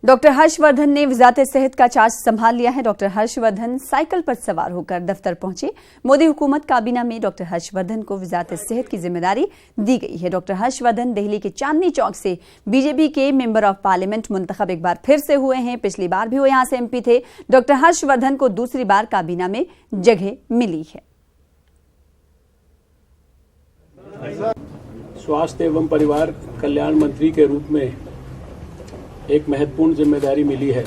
Doctor Harshvardhan ने वज़ारत सेहत का चार्ज संभाल लिया है। डॉक्टर हर्षवर्धन साइकिल पर सवार होकर दफ्तर पहुंचे। मोदी हुकूमत काबीना में डॉक्टर हर्षवर्धन को वज़ारत सेहत की जिम्मेदारी दी गई है। डॉक्टर हर्षवर्धन दिल्ली के चांदनी चौक से बीजेपी के मेंबर ऑफ पार्लियामेंट मुंतखब एक बार फिर से हुए हैं। पिछली बार भी वो यहां से एमपी थे। डॉक्टर हर्षवर्धन को दूसरी बार काबीना में जगह मिली है। स्वास्थ्य एवं परिवार कल्याण मंत्री के रूप में एक महत्वपूर्ण जिम्मेदारी मिली है।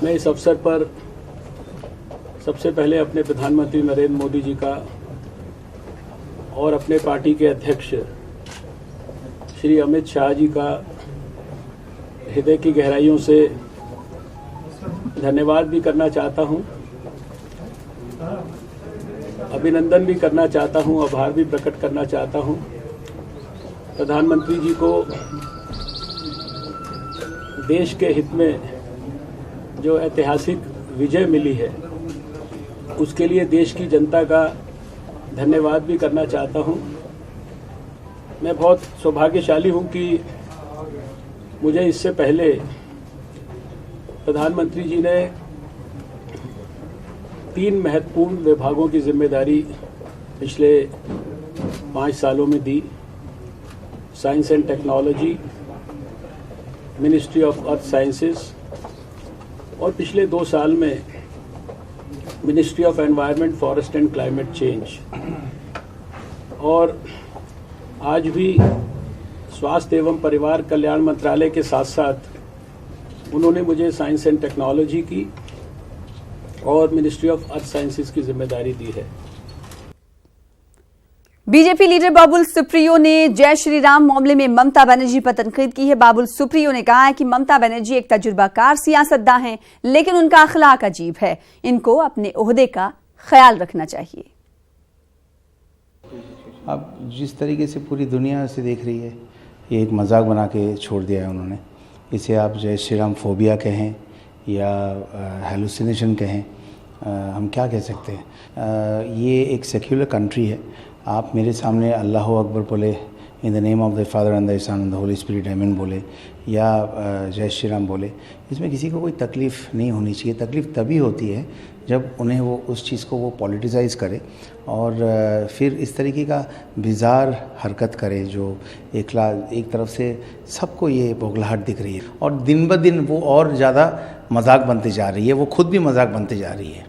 मैं इस अवसर पर सबसे पहले अपने प्रधानमंत्री नरेंद्र मोदी जी का और अपने पार्टी के अध्यक्ष श्री अमित शाह जी का हृदय की गहराइयों से धन्यवाद भी करना चाहता हूं, अभिनंदन भी करना चाहता हूं, आभार भी प्रकट करना चाहता हूं। प्रधानमंत्री जी को देश के हित में जो ऐतिहासिक विजय मिली है उसके लिए देश की जनता का धन्यवाद भी करना चाहता हूं। मैं बहुत सौभाग्यशाली हूं कि मुझे इससे पहले प्रधानमंत्री जी ने 3 महत्वपूर्ण विभागों की जिम्मेदारी पिछले 5 सालों में दी। Science and technology, ministry of earth sciences और पिछले 2 साल में ministry of environment, forest and climate change. और आज भी स्वास्थ्य एवं परिवार कल्याण मंत्रालय के साथ साथ उन्होंने मुझे साइंस एंड टेक्नोलॉजी की और मिनिस्ट्री ऑफ अर्थ साइंसेज की जिम्मेदारी दी है। बीजेपी लीडर बाबुल सुप्रियो ने जय श्री राम मामले में ममता बनर्जी पर तनकीद की है। बाबुल सुप्रियो ने कहा है कि ममता बनर्जी एक तजुर्बाकार सियासतदान हैं, लेकिन उनका अखलाक अजीब है। इनको अपने ओहदे का ख्याल रखना चाहिए। अब जिस तरीके से पूरी दुनिया इसे देख रही है, ये एक मजाक बना के छोड़ दिया है उन्होंने। इसे आप जय श्री राम फोबिया कहें या हेलुसिनेशन कहें, हम क्या कह सकते हैं। ये एक सेक्युलर कंट्री है। आप मेरे सामने अल्लाह अकबर बोले, in the name of the father and the son and the holy spirit आमीन बोले, या जय श्री राम बोले, इसमें किसी को कोई तकलीफ़ नहीं होनी चाहिए। तकलीफ़ तभी होती है जब उन्हें वो उस चीज़ को वो पॉलिटिसाइज करे और फिर इस तरीके का बिज़ार हरकत करे जो एक तरफ से सबको ये बौखलाहट दिख रही है और दिन ब दिन वो और ज़्यादा मजाक बनती जा रही है। वो खुद भी मजाक बनती जा रही है।